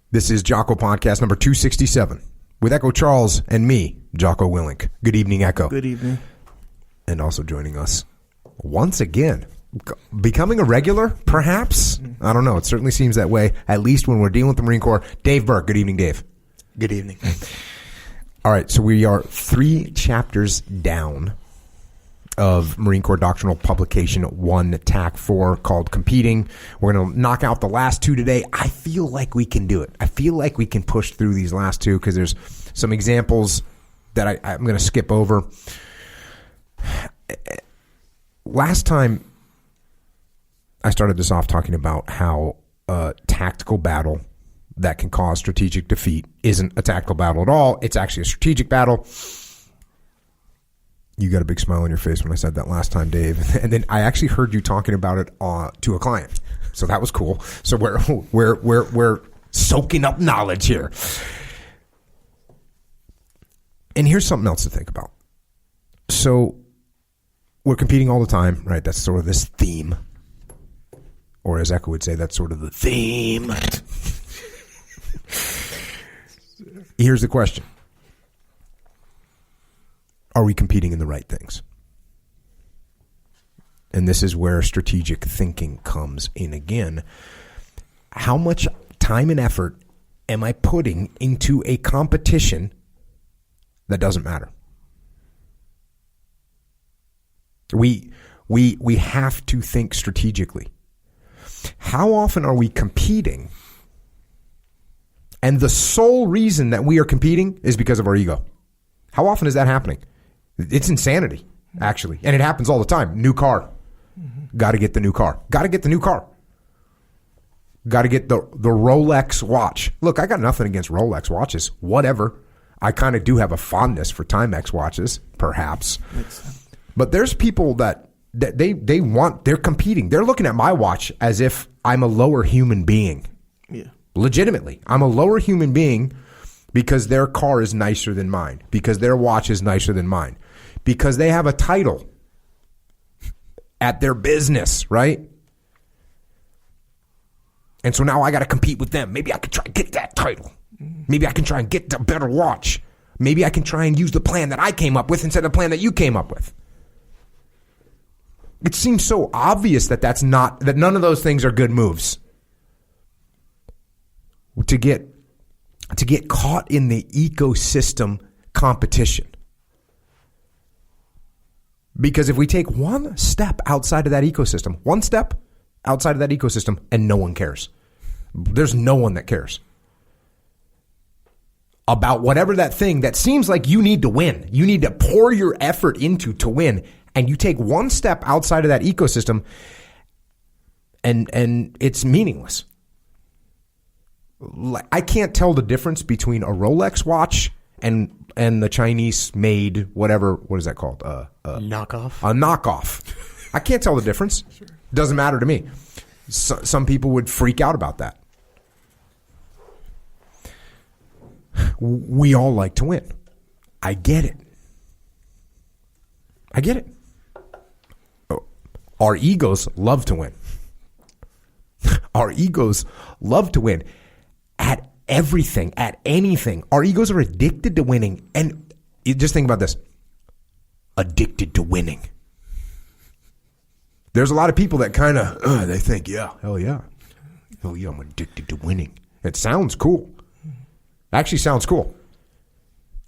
This is Jocko Podcast number 267 with Echo Charles and me, Jocko Willink. Good evening, Echo. Good evening. And also joining us once again, becoming a regular, perhaps? I don't know. It certainly seems that way, at least when we're dealing with the Marine Corps. Dave Burke. Good evening, Dave. Good evening. All right, so we are 3 chapters down of Marine Corps Doctrinal Publication 1, TAC 4, called Competing. We're going to knock out the last 2 today. I feel like we can do it. I feel like we can push through these last 2 because there's some examples that I'm going to skip over. Last time, I started this off talking about how a tactical battle that can cause strategic defeat isn't a tactical battle at all. It's actually a strategic battle. You got a big smile on your face when I said that last time, Dave. And then I actually heard you talking about it to a client. So that was cool. So we're soaking up knowledge here. And here's something else to think about. So we're competing all the time, right? That's sort of this theme. Or as Echo would say, that's sort of the theme. Here's the question. Are we competing in the right things? And this is where strategic thinking comes in again. How much time and effort am I putting into a competition that doesn't matter? We have to think strategically. How often are we competing? And the sole reason that we are competing is because of our ego. How often is that happening? It's insanity, actually. And it happens all the time. New car. Got to get the new car. Got to get the new car. Got to get the Rolex watch. Look, I got nothing against Rolex watches. Whatever. I kind of do have a fondness for Timex watches, perhaps. But there's people that they're competing. They're looking at my watch as if I'm a lower human being. Yeah. Legitimately. I'm a lower human being because their car is nicer than mine. Because their watch is nicer than mine. Because they have a title at their business, right? And so now I got to compete with them. Maybe I can try and get that title. Maybe I can try and get the better watch. Maybe I can try and use the plan that I came up with instead of the plan that you came up with. It seems so obvious that none of those things are good moves. To get caught in the ecosystem competition. Because if we take one step outside of that ecosystem, and no one cares. There's no one that cares about whatever that thing that seems like you need to win. You need to pour your effort into to win. And you take one step outside of that ecosystem and it's meaningless. I can't tell the difference between a Rolex watch and the Chinese made whatever, what is that called? Knockoff. A knockoff. I can't tell the difference. Sure. Doesn't matter to me. Some people would freak out about that. We all like to win. I get it. Our egos love to win. Our egos love to win at everything, at anything. Our egos are addicted to winning. And you just think about this. Addicted to winning. There's a lot of people that kind of, they think, hell yeah, I'm addicted to winning. It sounds cool. Actually sounds cool.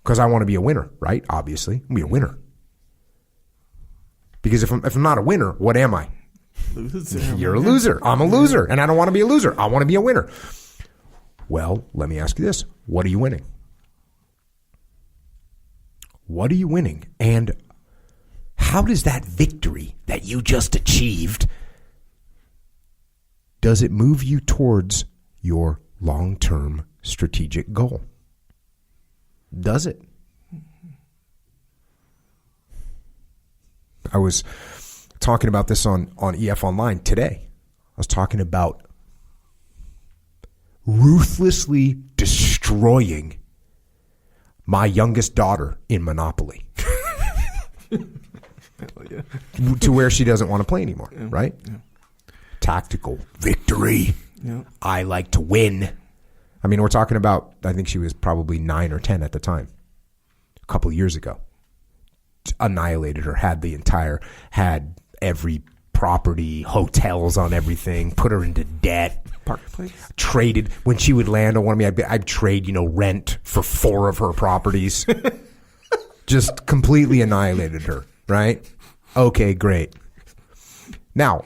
Because I want to be a winner, right? Obviously, I'm be a winner. Because if I'm not a winner, what am I? Loser. You're a loser. I'm a loser. And I don't want to be a loser. I want to be a winner. Well, let me ask you this. What are you winning? What are you winning? And how does that victory that you just achieved, does it move you towards your long-term strategic goal? Does it? I was talking about this on EF Online today. I was talking about ruthlessly destroying my youngest daughter in Monopoly. Yeah. To where she doesn't want to play anymore, right? Yeah. Tactical victory. Yeah. I like to win. I mean, we're talking about, I think she was probably 9 or 10 at the time, a couple of years ago. Annihilated her, had every property, hotels on everything, put her into debt. Marketplace. Traded, when she would land on one of me, I'd trade, rent for 4 of her properties. Just completely annihilated her, right? Okay, great. Now,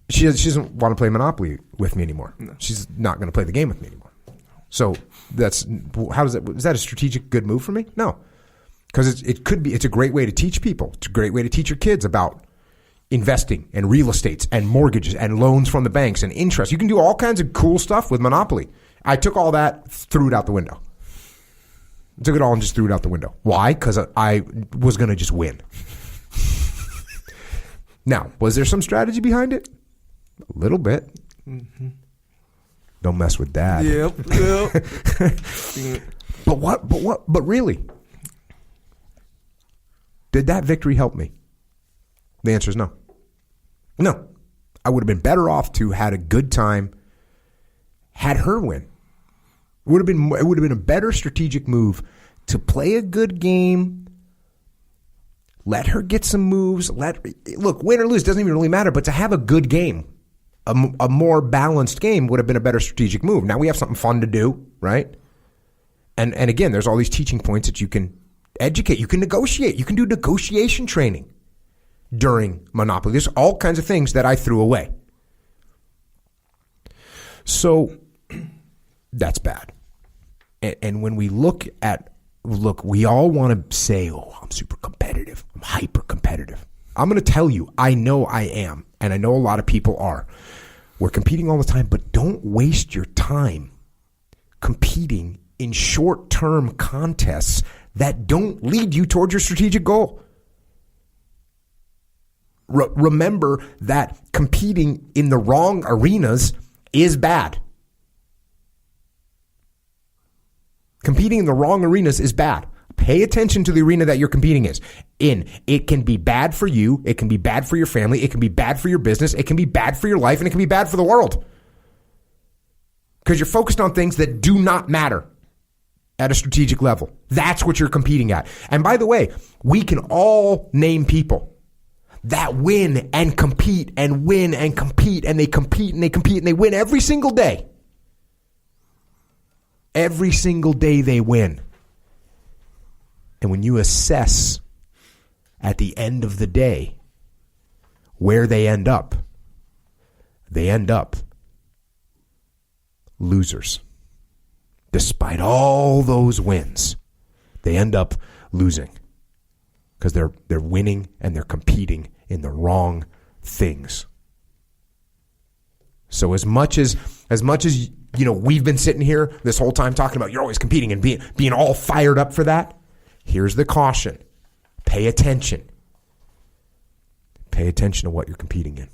she doesn't want to play Monopoly with me anymore. No. She's not going to play the game with me anymore. So is that a strategic good move for me? No. Because it's a great way to teach people. It's a great way to teach your kids about investing and real estates and mortgages and loans from the banks and interest. You can do all kinds of cool stuff with Monopoly. I took all that, threw it out the window. I took it all and just threw it out the window. Why? Because I was going to just win. Now, was there some strategy behind it? A little bit. Mm-hmm. Don't mess with Dad. Yep. But really, did that victory help me? The answer is no. No. I would have been better off to had a good time, had her win. It would have been a better strategic move to play a good game, let her get some moves, look, win or lose doesn't even really matter, but to have a good game, a more balanced game would have been a better strategic move. Now we have something fun to do, right? And again, there's all these teaching points that you can educate, you can negotiate, you can do negotiation training during Monopoly. There's all kinds of things that I threw away. So that's bad. And when we look, we all want to say, oh, I'm super competitive. I'm hyper competitive. I'm going to tell you, I know I am. And I know a lot of people are. We're competing all the time, but don't waste your time competing in short-term contests that don't lead you towards your strategic goal. Remember that competing in the wrong arenas is bad. Competing in the wrong arenas is bad. Pay attention to the arena that you're competing in. It can be bad for you. It can be bad for your family. It can be bad for your business. It can be bad for your life, and it can be bad for the world. Because you're focused on things that do not matter at a strategic level. That's what you're competing at. And by the way, we can all name people that win and compete and win and compete, and they compete and they compete and they win every single day. Every single day they win. And when you assess at the end of the day where they end up losers. Despite all those wins, they end up losing because they're winning and they're competing in the wrong things. So as much as we've been sitting here this whole time talking about you're always competing and being all fired up for that, here's the caution. Pay attention. Pay attention to what you're competing in.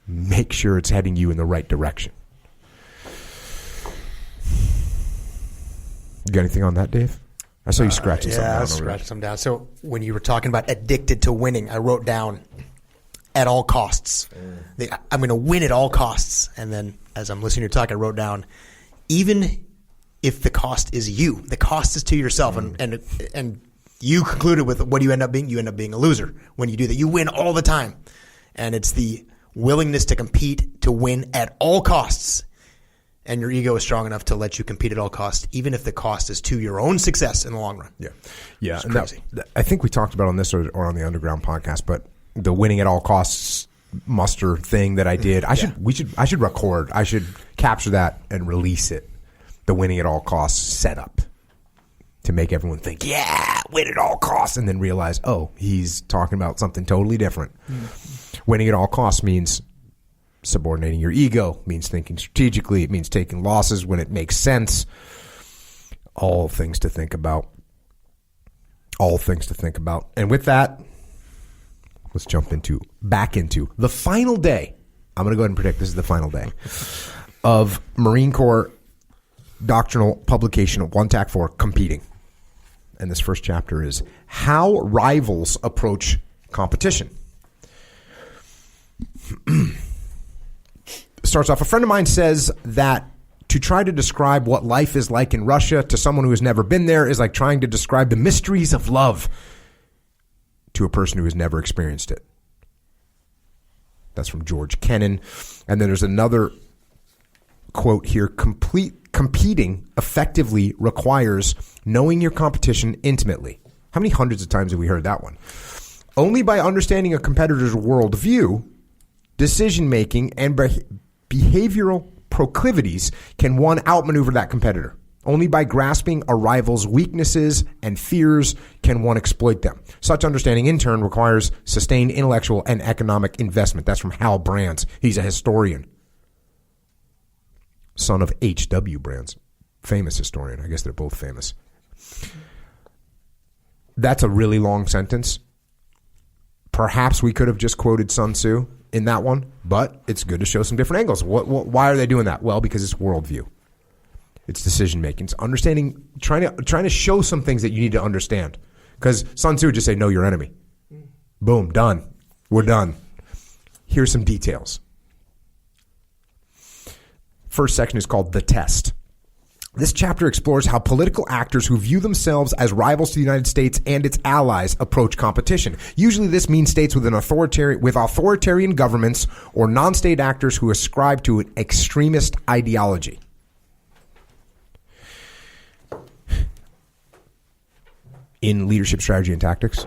Make sure it's heading you in the right direction. You got anything on that, Dave? I saw you scratching something down. Yeah, I scratched some down. So when you were talking about addicted to winning, I wrote down at all costs. I'm going to win at all costs. And then as I'm listening to you talk, I wrote down, even if the cost is you, the cost is to yourself. And you concluded with what do you end up being? You end up being a loser when you do that. You win all the time. And it's the willingness to compete, to win at all costs. And your ego is strong enough to let you compete at all costs, even if the cost is to your own success in the long run. Yeah. It's crazy. I think we talked about on this or on the Underground podcast, but the winning at all costs muster thing that I did, I should record. I should capture that and release it. The winning at all costs setup to make everyone think, yeah, win at all costs, and then realize, oh, he's talking about something totally different. Winning at all costs means subordinating your ego, means thinking strategically, it means taking losses when it makes sense. All things to think about. All things to think about. And with that, let's jump back into the final day. I'm going to go ahead and predict this is the final day of Marine Corps doctrinal publication 1TAC4 Competing. And this first chapter is How Rivals Approach Competition. Starts off, a friend of mine says that To try to describe what life is like in Russia to someone who has never been there is like trying to describe the mysteries of love to a person who has never experienced it. That's from George Kennan. And then there's another quote here: competing effectively requires knowing your competition intimately. How many hundreds of times have we heard that one? Only by understanding a competitor's worldview, decision-making, and behavioral proclivities can one outmaneuver that competitor. Only by grasping a rival's weaknesses and fears can one exploit them. Such understanding, in turn, requires sustained intellectual and economic investment. That's from Hal Brands. He's a historian. Son of H.W. Brands. Famous historian. I guess they're both famous. That's a really long sentence. Perhaps we could have just quoted Sun Tzu in that one, but it's good to show some different angles. Why are they doing that? Well, because it's worldview. It's decision making. It's understanding, trying to show some things that you need to understand. Because Sun Tzu would just say, know your enemy. Boom, done. We're done. Here's some details. First section is called The Test. This chapter explores how political actors who view themselves as rivals to the United States and its allies approach competition. Usually this means states with authoritarian governments or non-state actors who ascribe to an extremist ideology. In Leadership Strategy and Tactics,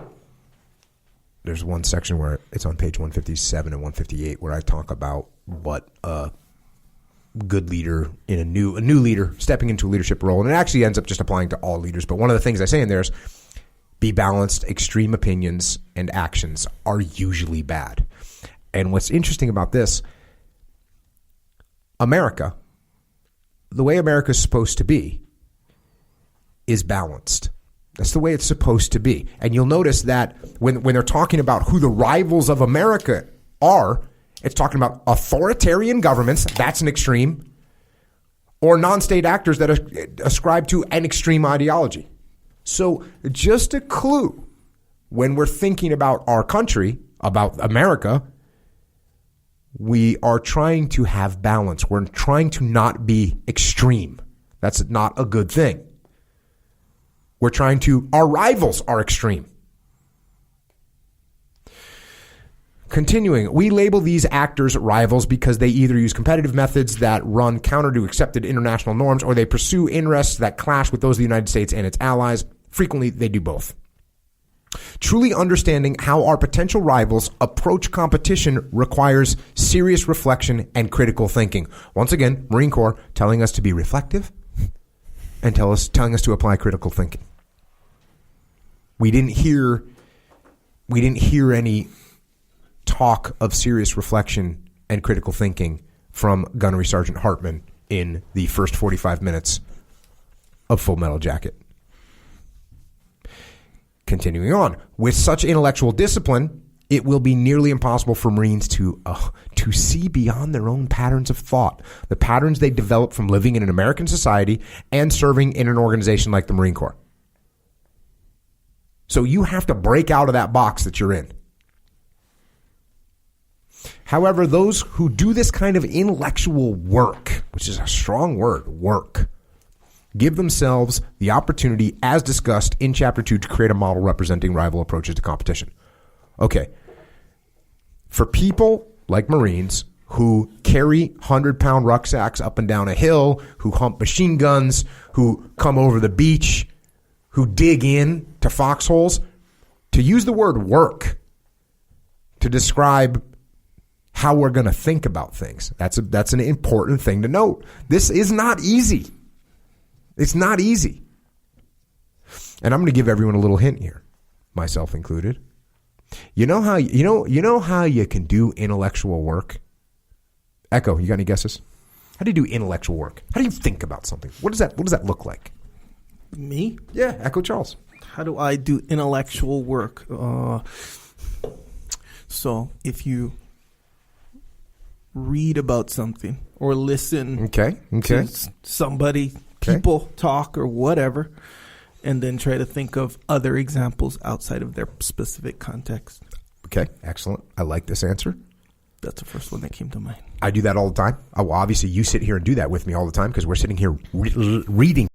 there's one section where it's on page 157 and 158 where I talk about what a good leader in a new leader stepping into a leadership role, and it actually ends up just applying to all leaders. But one of the things I say in there is be balanced. Extreme opinions and actions are usually bad. And what's interesting about this, America, the way America is supposed to be, is balanced. That's the way it's supposed to be. And you'll notice that when they're talking about who the rivals of America are, it's talking about authoritarian governments, that's an extreme, or non-state actors that ascribe to an extreme ideology. So just a clue, when we're thinking about our country, about America, we are trying to have balance. We're trying to not be extreme. That's not a good thing. Our rivals are extreme. Continuing, we label these actors rivals because they either use competitive methods that run counter to accepted international norms, or they pursue interests that clash with those of the United States and its allies. Frequently, they do both. Truly understanding how our potential rivals approach competition requires serious reflection and critical thinking. Once again, Marine Corps telling us to be reflective and telling us to apply critical thinking. We didn't hear any talk of serious reflection and critical thinking from Gunnery Sergeant Hartman in the first 45 minutes of Full Metal Jacket. Continuing on, with such intellectual discipline, it will be nearly impossible for Marines to see beyond their own patterns of thought, the patterns they develop from living in an American society and serving in an organization like the Marine Corps. So you have to break out of that box that you're in. However, those who do this kind of intellectual work, which is a strong word, work, give themselves the opportunity, as discussed in Chapter 2, to create a model representing rival approaches to competition. Okay. For people like Marines who carry 100-pound rucksacks up and down a hill, who hump machine guns, who come over the beach, who dig in to foxholes, to use the word work to describe how we're going to think about things, that's an important thing to note. This is not easy. It's not easy. And I'm going to give everyone a little hint here, myself included. You know how you can do intellectual work? Echo, you got any guesses? How do you do intellectual work? How do you think about something? What does that look like? Me? Yeah, Echo Charles. How do I do intellectual work? So if you read about something or listen to somebody, people talk or whatever, and then try to think of other examples outside of their specific context. Okay, excellent. I like this answer. That's the first one that came to mind. I do that all the time. Oh, well, obviously, you sit here and do that with me all the time because we're sitting here reading